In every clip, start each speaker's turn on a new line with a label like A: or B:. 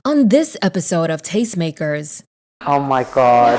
A: On this episode of Tastemakers,
B: Oh my god.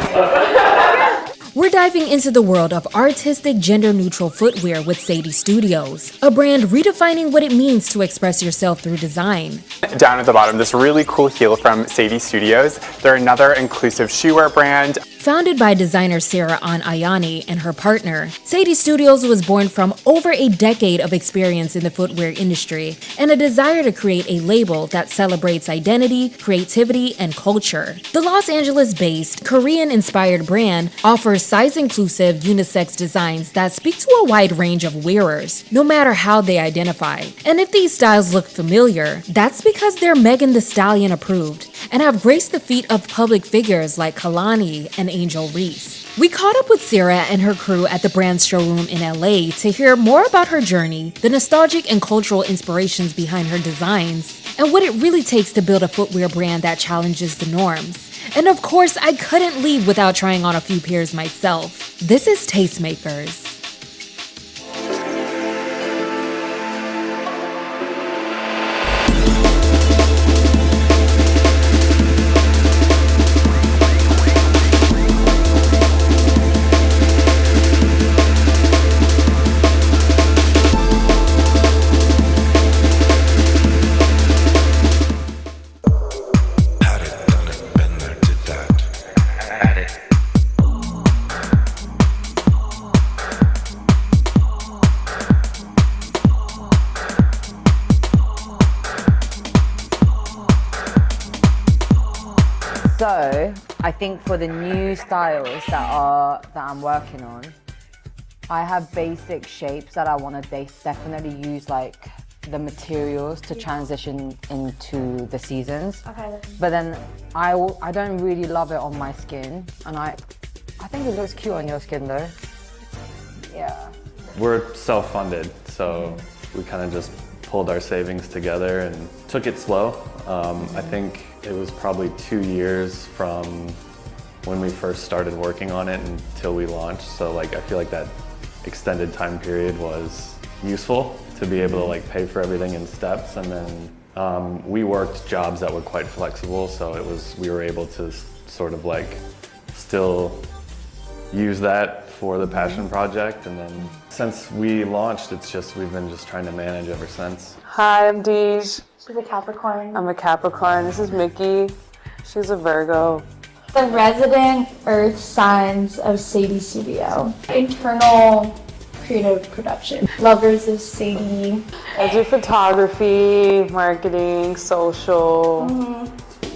A: we're diving into the world of artistic, gender-neutral footwear with Sadi Studios, a brand redefining what it means to express yourself through design.
C: Down at the bottom, this really cool heel from Sadi Studios. They're another inclusive shoewear brand.
A: Founded by designer Sarah Ayani and her partner, Sadi Studios was born from over a decade of experience in the footwear industry and a desire to create a label that celebrates identity, creativity, and culture. The Los Angeles-based, Korean-inspired brand offers size-inclusive unisex designs that speak to a wide range of wearers, no matter how they identify. And if these styles look familiar, that's because they're Megan Thee Stallion approved and have graced the feet of public figures like Kalani and Angel Reese. We caught up with Sarah and her crew at the brand's showroom in LA to hear more about her journey, the nostalgic and cultural inspirations behind her designs, and what it really takes to build a footwear brand that challenges the norms. And of course, I couldn't leave without trying on a few pairs myself. This is Tastemakers.
B: So I think for the new styles that I'm working on, I have basic shapes that I want to definitely use like the materials to transition into the seasons.
D: Okay.
B: But then I don't really love it on my skin, and I think it looks cute on your skin though. Yeah.
E: We're self-funded, so we kind of just pulled our savings together and took it slow. I think it was probably 2 years from when we first started working on it until we launched. So like I feel like that extended time period was useful to be able to like pay for everything in steps. And then we worked jobs that were quite flexible, so we were able to sort of like still use that for the passion project. And then since we launched, we've been just trying to manage ever since.
D: Hi, I'm Deej. She's a Capricorn.
F: I'm a Capricorn. This is Mickey. She's a Virgo.
D: The resident earth signs of Sadi Studio. Internal creative production. Lovers of Sadi.
F: I do photography, marketing, social.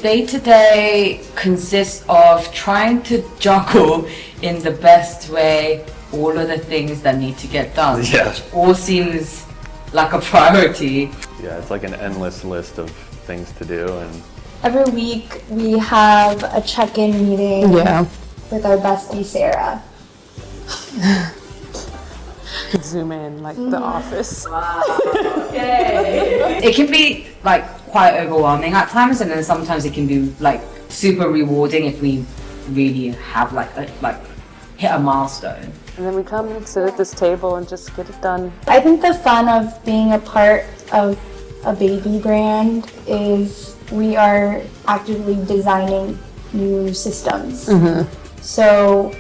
G: Day-to-day consists of trying to juggle in the best way all of the things that need to get done, which all seems like a priority.
E: Yeah, it's like an endless list of things to do. And
D: Every week we have a check-in meeting with our bestie Sarah.
F: Zoom in like the office.
G: It can be like quite overwhelming at times, and then sometimes it can be like super rewarding if we really have like hit a milestone.
F: And then we come and sit at this table and just get it done.
D: I think the fun of being a part of a baby brand is we are actively designing new systems. So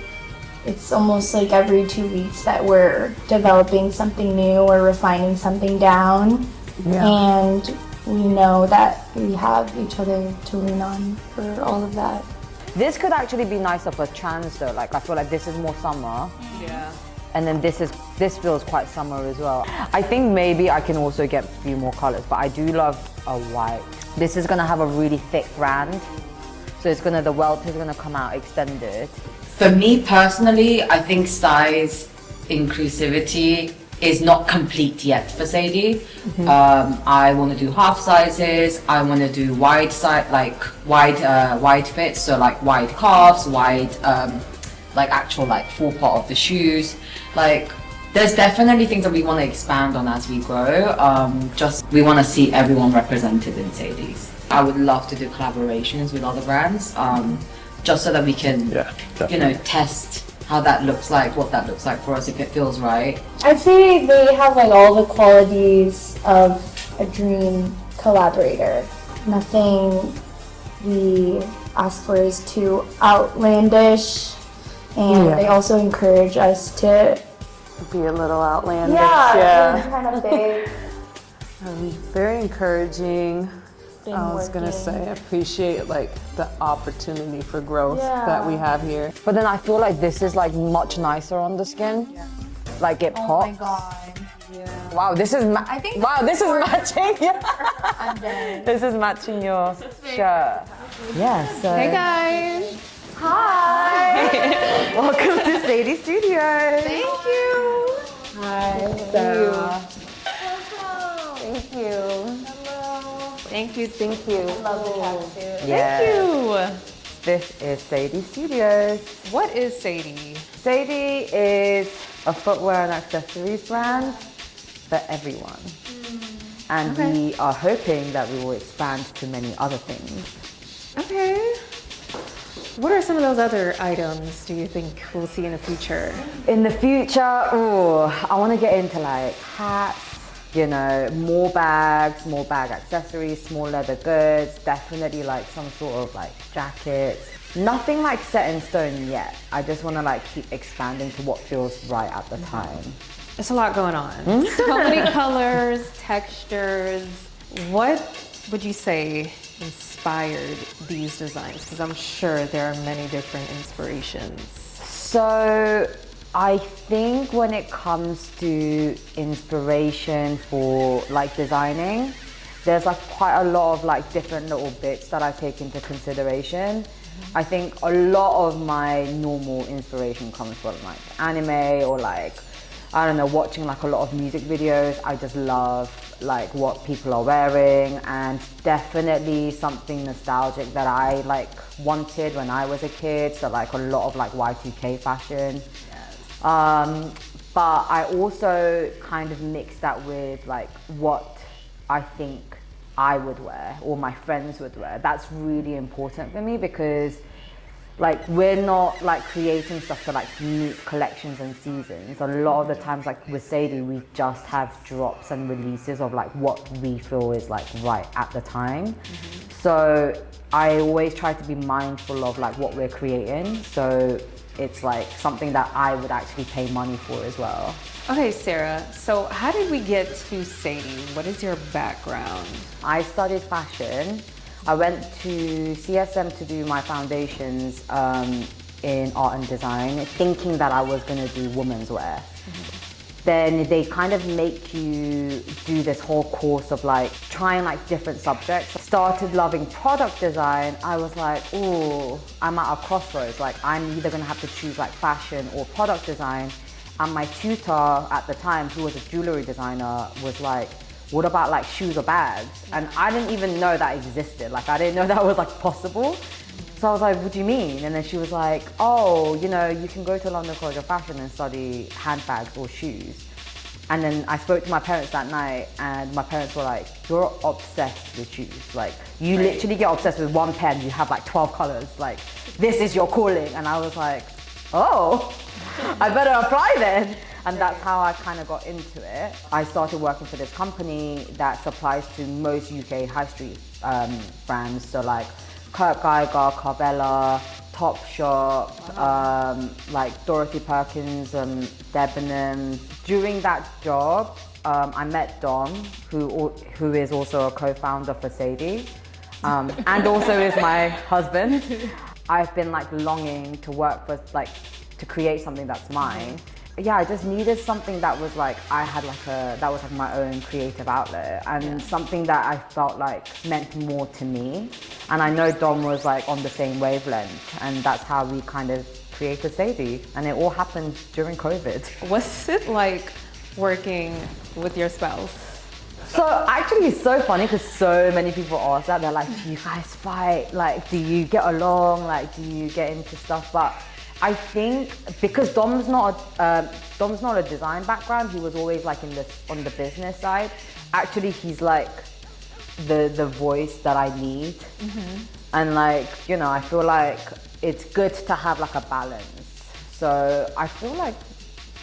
D: it's almost like every 2 weeks that we're developing something new or refining something down. And we know that we have each other to lean on for all of that.
B: This could actually be nicer for trans though. Like I feel like this is more summer.
F: Yeah.
B: And then this feels quite summer as well. I think maybe I can also get a few more colors, but I do love a white. This is gonna have a really thick brand. So the welt is gonna come out extended.
G: For me personally, I think size inclusivity is not complete yet for Sadie. I want to do half sizes. I want to do wide fits, so like wide calves, wide like actual like full part of the shoes. Like there's definitely things that we want to expand on as we grow. We want to see everyone represented in Sadie's. I would love to do collaborations with other brands, just so that we can, test how that looks like, what that looks like for us, if it feels right.
D: I'd say they have like all the qualities of a dream collaborator. Nothing ask for is too outlandish, and they also encourage us to
F: Be a little outlandish.
D: kind of big.
F: Very encouraging.
D: Been
F: I was gonna
D: working.
F: say, I appreciate like the opportunity for growth that we have here.
B: But then I feel like this is like much nicer on the skin. Like it pops.
D: Oh my god.
B: Wow, this is wow, this is matching.
D: I'm dead.
B: This is matching your shirt. Yeah, so
H: Hey guys!
B: hi. Welcome to Sadi Studios.
H: Thank you!
B: Hi, Sarah.
H: Thank you! Thank you, thank you.
D: Love the tracksuit.
B: Yeah.
H: Thank
B: This is Sadi Studios.
H: you! What is Satie?
B: Sadie is a footwear and accessories brand for everyone. And we are hoping that we will expand to many other things.
H: Okay. What are some of those other items do you think we'll see in the future?
B: In the future, ooh, I want to get into like hats, you know, more bag accessories, small leather goods, definitely like some sort of like jackets. Nothing like set in stone yet. I just want to like keep expanding to what feels right at the time.
H: There's a lot going on. So many colors, textures. What would you say inspired these designs? Because I'm sure there are many different inspirations.
B: So I think when it comes to inspiration for like designing, there's like quite a lot of like different little bits that I take into consideration. I think a lot of my normal inspiration comes from like anime or like, I don't know, watching like a lot of music videos. I just love like what people are wearing, and definitely something nostalgic that I like wanted when I was a kid. So like a lot of like Y2K fashion. But I also kind of mix that with like what I think I would wear or my friends would wear. That's really important for me because like we're not like creating stuff to like meet collections and seasons. A lot of the times like with Sadie, we just have drops and releases of like what we feel is like right at the time. So I always try to be mindful of like what we're creating. So it's like something that I would actually pay money for as well.
H: Okay, Sarah, so how did we get to Satie? What is your background?
B: I studied fashion. I went to CSM to do my foundations in art and design, thinking that I was going to do women's wear. Then they kind of make you do this whole course of like trying like different subjects. Started loving product design. I was like, ooh, I'm at a crossroads. Like I'm either going to have to choose like fashion or product design. And my tutor at the time, who was a jewelry designer, was like, what about like shoes or bags? And I didn't even know that existed. Like I didn't know that was like possible. So I was like, what do you mean? And then she was like, oh, you know, you can go to London College of Fashion and study handbags or shoes. And then I spoke to my parents that night, and my parents were like, you're obsessed with shoes. Like you literally get obsessed with one pen, you have like 12 colors. Like this is your calling. And I was like, oh, I better apply then. And that's how I kind of got into it. I started working for this company that supplies to most UK high street brands. So like Kurt Geiger, Carvela, Topshop, like Dorothy Perkins, Debenhams. During that job, I met Dom, who is also a co-founder for Sadie, and also is my husband. I've been like longing to work for to create something that's mine. Yeah, I just needed something that was like, that was like my own creative outlet, and something that I felt like meant more to me. And I know Dom was like on the same wavelength, and that's how we kind of created Sadie. And it all happened during COVID.
H: What's it like working with your spouse?
B: So actually it's so funny because so many people ask that. They're like, do you guys fight? Like, do you get along? Like, do you get into stuff? But I think because Dom's not a design background, he was always like on the business side. Actually, he's like the voice that I need. And like, you know, I feel like it's good to have like a balance. So I feel like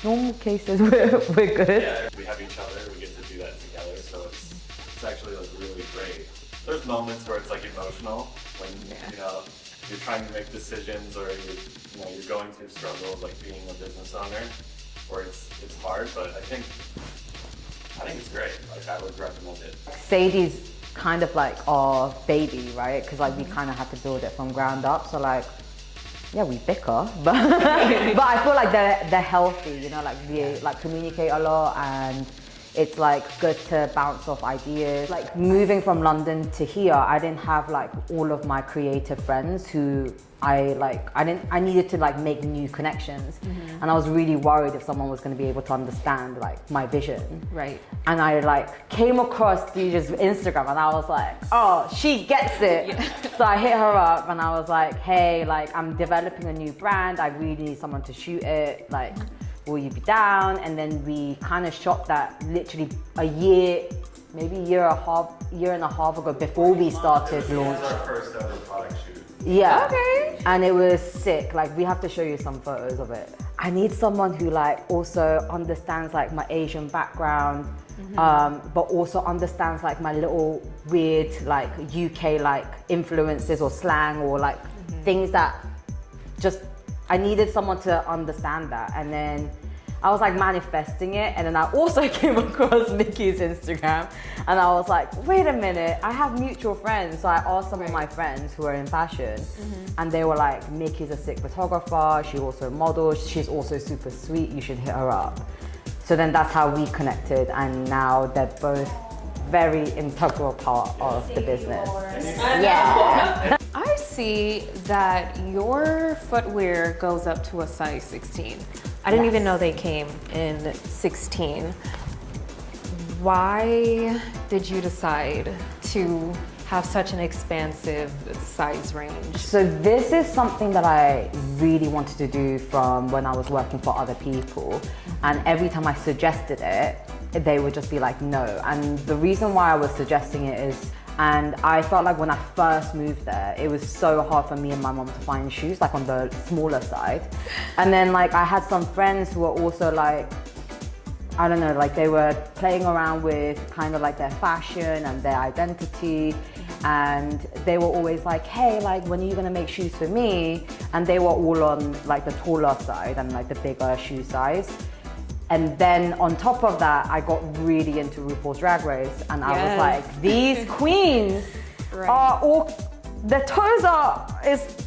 B: normal cases we're good.
E: Yeah, we have each other, we get to do that together, so it's actually like really great. There's moments where it's like emotional, when when you're trying to make decisions, or you're going through struggles like being a business owner, where it's hard. But I think it's great. Like, I would recommend it.
B: Sadie's kind of like our baby, right? Because like we kind of had to build it from ground up. So like, yeah, we bicker, but I feel like they're healthy. Like we like communicate a lot, and it's like good to bounce off ideas. Like moving from London to here, I didn't have like all of my creative friends who I needed to like make new connections. And I was really worried if someone was going to be able to understand like my vision.
H: Right.
B: And I like came across Deja's Instagram, and I was like, oh, she gets it. So I hit her up and I was like, hey, like I'm developing a new brand. I really need someone to shoot it. Like, will you be down? And then we kind of shot that literally a year, maybe year and a half ago, before we started launch.
E: It was our first ever product shoot.
B: Yeah.
H: Okay.
B: And it was sick. Like, we have to show you some photos of it. I need someone who like also understands like my Asian background, but also understands like my little weird like UK like influences or slang or like things that just, I needed someone to understand that. And then I was like manifesting it, and then I also came across Nikki's Instagram, and I was like, wait a minute, I have mutual friends. So I asked some of my friends who are in fashion, and they were like, Nikki's a sick photographer, she also models, she's also super sweet, you should hit her up. So then that's how we connected, and now they're both very integral part of the business. Yeah.
H: I see that your footwear goes up to a size 16. I didn't even know they came in 16. Why did you decide to have such an expansive size range?
B: So this is something that I really wanted to do from when I was working for other people. And every time I suggested it, they would just be like, no. And the reason why I was suggesting it is, and I felt like when I first moved there, it was so hard for me and my mom to find shoes, like on the smaller side. And then like I had some friends who were also like, I don't know, like they were playing around with kind of like their fashion and their identity. And they were always like, hey, like when are you gonna make shoes for me? And they were all on like the taller side and like the bigger shoe size. And then on top of that, I got really into RuPaul's Drag Race, and I was like, these queens are all, their toes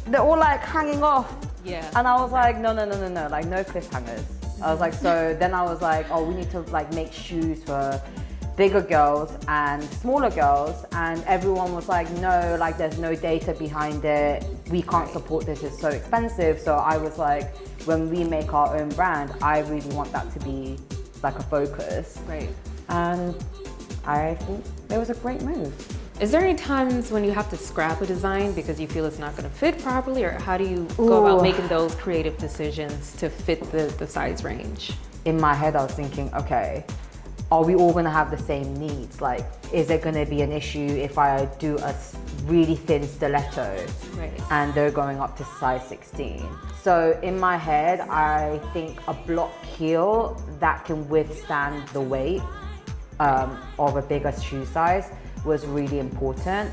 B: they're all like hanging off.
H: Yeah.
B: And I was like, no, like no cliffhangers. I was like, so then I was like, oh, we need to like make shoes for bigger girls and smaller girls. And everyone was like, no, like there's no data behind it. We can't support this, it's so expensive. So I was like, when we make our own brand, I really want that to be like a focus.
H: Right.
B: And I think it was a great move.
H: Is there any times when you have to scrap a design because you feel it's not going to fit properly, or how do you go about making those creative decisions to fit the size range?
B: In my head, I was thinking, okay, are we all going to have the same needs? Like, is it going to be an issue if I do a really thin stiletto and they're going up to size 16? So in my head, I think a block heel that can withstand the weight of a bigger shoe size was really important.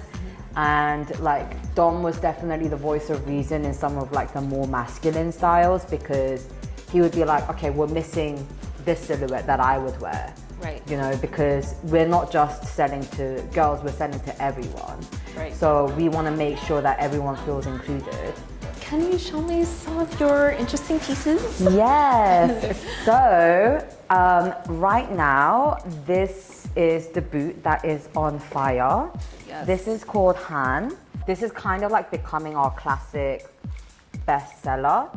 B: And like Dom was definitely the voice of reason in some of like the more masculine styles, because he would be like, okay, we're missing this silhouette that I would wear.
H: Right.
B: You know, because we're not just selling to girls, we're selling to everyone.
H: Right.
B: So we want to make sure that everyone feels included.
H: Can you show me some of your interesting pieces?
B: Yes. So right now, this is the boot that is on fire.
H: Yes.
B: This is called Han. This is kind of like becoming our classic bestseller.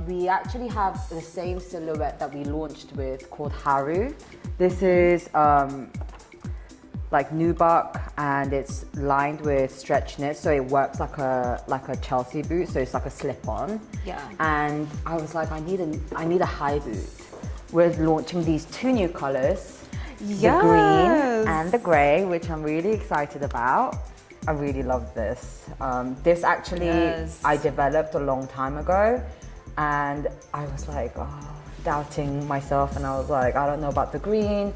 B: We actually have the same silhouette that we launched with called Haru. This is like nubuck, and it's lined with stretch knit, so it works like a Chelsea boot, so it's like a slip-on.
H: Yeah.
B: And I was like, I need a high boot. We're launching these two new colors, the green and the gray, which I'm really excited about. I really love this. This actually I developed a long time ago, and I was like doubting myself, and I was like, I don't know about the green.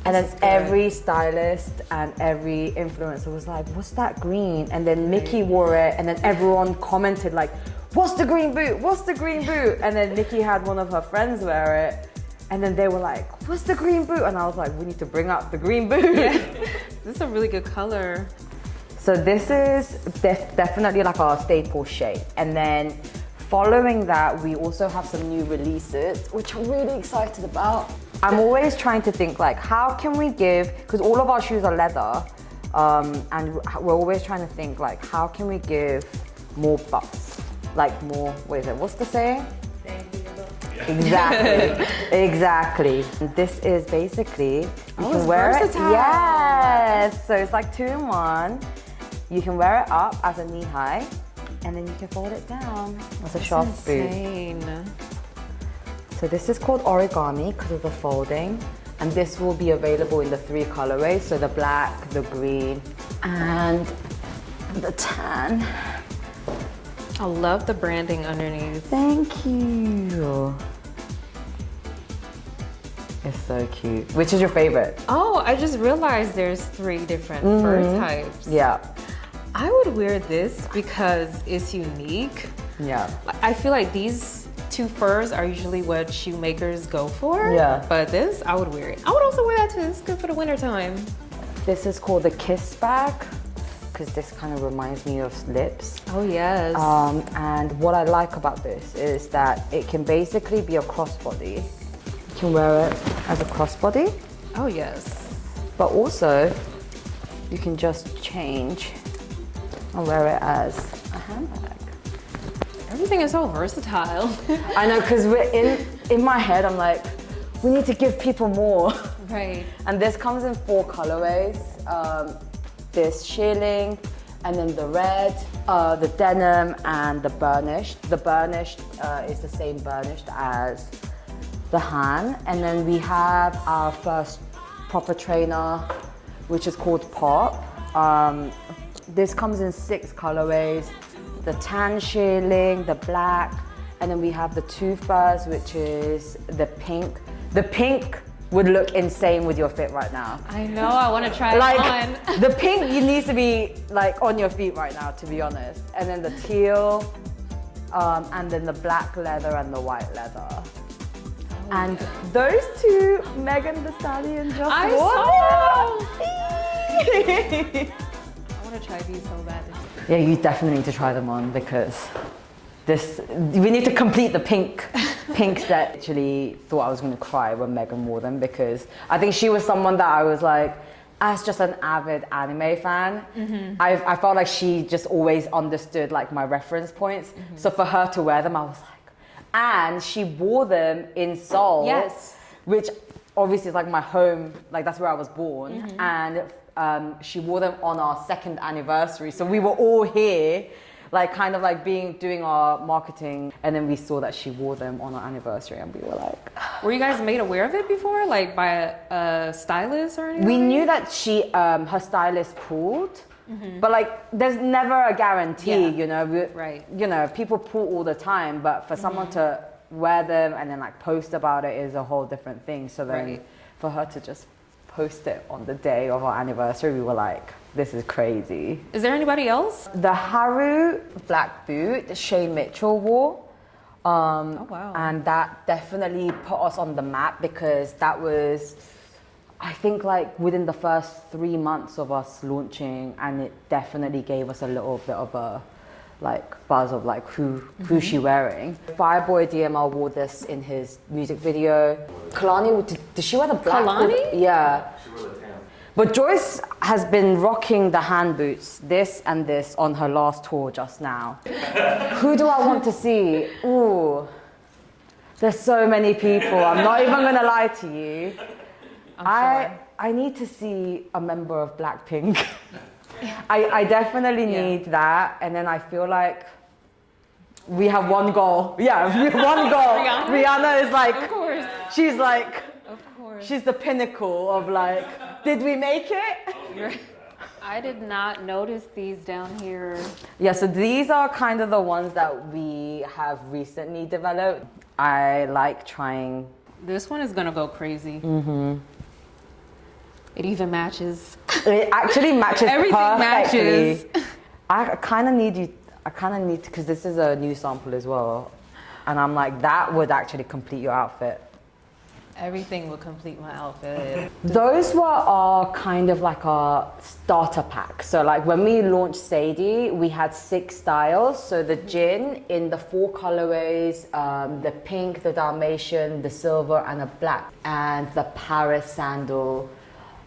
B: And then every stylist and every influencer was like, what's that green? And then Mickey wore it, and then everyone commented like, what's the green boot? What's the green boot? And then Mickey had one of her friends wear it, and then they were like, what's the green boot? And I was like, we need to bring up the green boot.
H: Yeah. This is a really good color.
B: So this is definitely like our staple shape. And then following that, we also have some new releases, which I'm really excited about. I'm always trying to think like, how can we give, because all of our shoes are leather, and we're always trying to think like, how can we give more bucks? Like more, what is it, what's the saying? Exactly, exactly. This is basically, you can wear
H: versatile.
B: it, yes. So it's like 2 in 1. You can wear it up as a knee high, and then you can fold it down as a soft boot.
H: Insane.
B: So this is called origami because of the folding, and this will be available in the 3 colorways, so the black, the green, and the tan.
H: I love the branding underneath.
B: Thank you. It's so cute. Which is your favorite?
H: Oh, I just realized there's 3 different fur types.
B: Yeah.
H: I would wear this because it's unique.
B: Yeah.
H: I feel like these 2 furs are usually what shoemakers go for.
B: Yeah.
H: But this, I would wear it. I would also wear that too. It's good for the winter time.
B: This is called the Kiss Bag because this kind of reminds me of lips.
H: Oh, yes.
B: And what I like about this is that it can basically be a crossbody. You can wear it as a crossbody,
H: Oh, yes.
B: but also you can just change and wear it as a handbag.
H: Everything is so versatile.
B: I know, because we're in my head, I'm like, we need to give people more.
H: Right.
B: And this comes in 4 colorways. This shearling, and then the red, the denim, and the burnished. The burnished is the same burnished as the Han. And then we have our first proper trainer, which is called Pop. This comes in 6 colorways. The tan shearling, the black, and then we have the toothburs, which is the pink. The pink would look insane with your fit right now.
H: I know, I want to try
B: Like,
H: it on.
B: the pink, you need to be like on your feet right now, to be honest. And then the teal, and then the black leather and the white leather. And those 2, Megan Thee Stallion just
H: I
B: wore.
H: I want to try these so bad.
B: Yeah, you definitely need to try them on because we need to complete the pink set. Actually thought I was going to cry when Megan wore them because I think she was someone that I was like, as just an avid anime fan, I felt like she just always understood like my reference points. So for her to wear them, I was like, and she wore them in Seoul,
H: Yes.
B: which obviously is like my home, like that's where I was born. And she wore them on our 2nd anniversary. So we were all here, like kind of like doing our marketing. And then we saw that she wore them on our anniversary and we were like,
H: Were you guys made aware of it before? Like by a stylist or anything?
B: we knew that she, her stylist pulled, but like there's never a guarantee, you know,
H: Right.
B: You know, people pull all the time, but for someone to wear them and then like post about it is a whole different thing. So then
H: Right.
B: for her to just post it on the day of our anniversary, we were like, this is crazy.
H: Is there anybody else?
B: The Haru black boot, Shay Mitchell wore.
H: Oh, wow.
B: And that definitely put us on the map because that was, I think like within the first 3 months of us launching, and it definitely gave us a little bit of a like buzz of like who's she wearing. Fireboy DML wore this in his music video. Kalani, did she wear the black?
H: Kalani?
B: Yeah. She wore the tan. But Joyce has been rocking the hand boots, this and this, on her last tour just now. Who do I want to see? Ooh, there's so many people. I'm not even gonna lie to you. I need to see a member of Blackpink. I definitely need that, and then I feel like we have one goal. Yeah, we have one goal. Rihanna is like,
H: Of course.
B: she's like,
H: Of course.
B: she's the pinnacle of like, did we make it?
H: I did not notice these down here.
B: Yeah, so these are kind of the ones that we have recently developed. I like trying.
H: This one is gonna go crazy. It even matches.
B: It actually matches
H: Everything
B: perfectly.
H: matches.
B: I kind of need to, because this is a new sample as well. And I'm like, that would actually complete your outfit.
H: Everything will complete my outfit.
B: Those were our kind of like our starter pack. So like when we launched Sadie, we had 6 styles. So the gin in the 4 colorways, the pink, the Dalmatian, the silver and a black, and the Paris sandal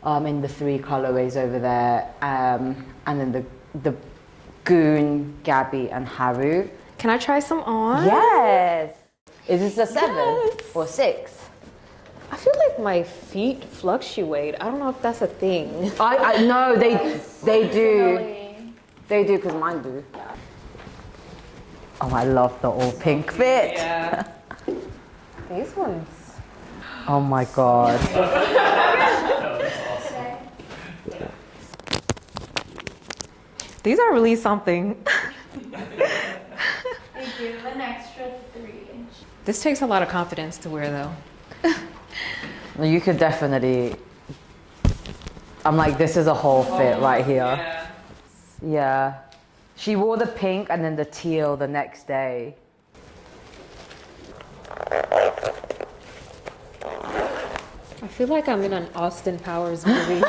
B: in the 3 colorways over there. And then the Goon, Gabby and Haru.
H: Can I try some on?
B: Yes! Is this a 7 or 6?
H: I feel like my feet fluctuate. I don't know if that's a thing.
B: I know they do. They do because mine do. Oh, I love the all pink fit.
H: Yeah. These ones.
B: Oh my god.
H: These are really something.
D: They give an extra 3 inch.
H: This takes a lot of confidence to wear though.
B: You could definitely. I'm like, this is a whole fit right here. Yeah. She wore the pink and then the teal the next day.
H: I feel like I'm in an Austin Powers movie.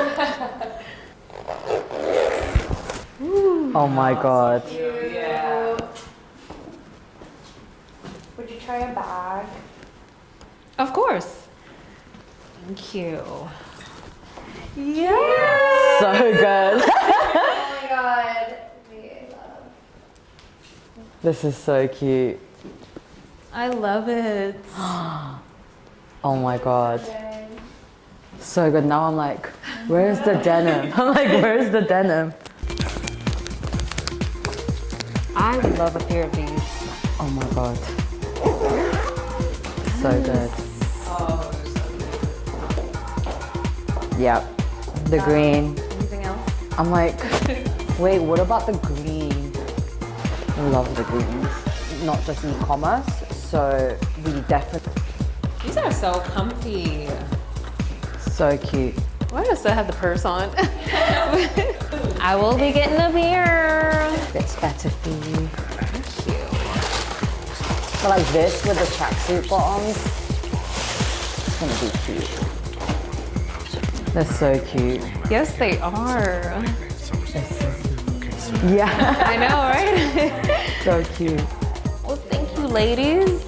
B: Oh my god.
D: Would you try a bag?
H: Of course. Thank you.
D: Yeah!
B: So good.
D: Oh my god. We love.
B: This is so cute.
H: I love it.
B: Oh my god. So good. Now I'm like, where's the denim? I'm like, where's the denim?
H: I would love a pair of these.
B: Oh my god. So good. Yep. The green.
H: Anything else?
B: I'm like, wait, what about the green? I love the greens. Not just e-commerce, so we definitely.
H: These are so comfy.
B: So cute.
H: Why do I still have the purse on? I will be getting a beer.
B: It's better for you.
H: Thank you.
B: But like this with the tracksuit bottoms, it's gonna be cute. They're so cute.
H: Yes, they are.
B: Yeah.
H: I know, right?
B: So cute.
H: Well, thank you, ladies.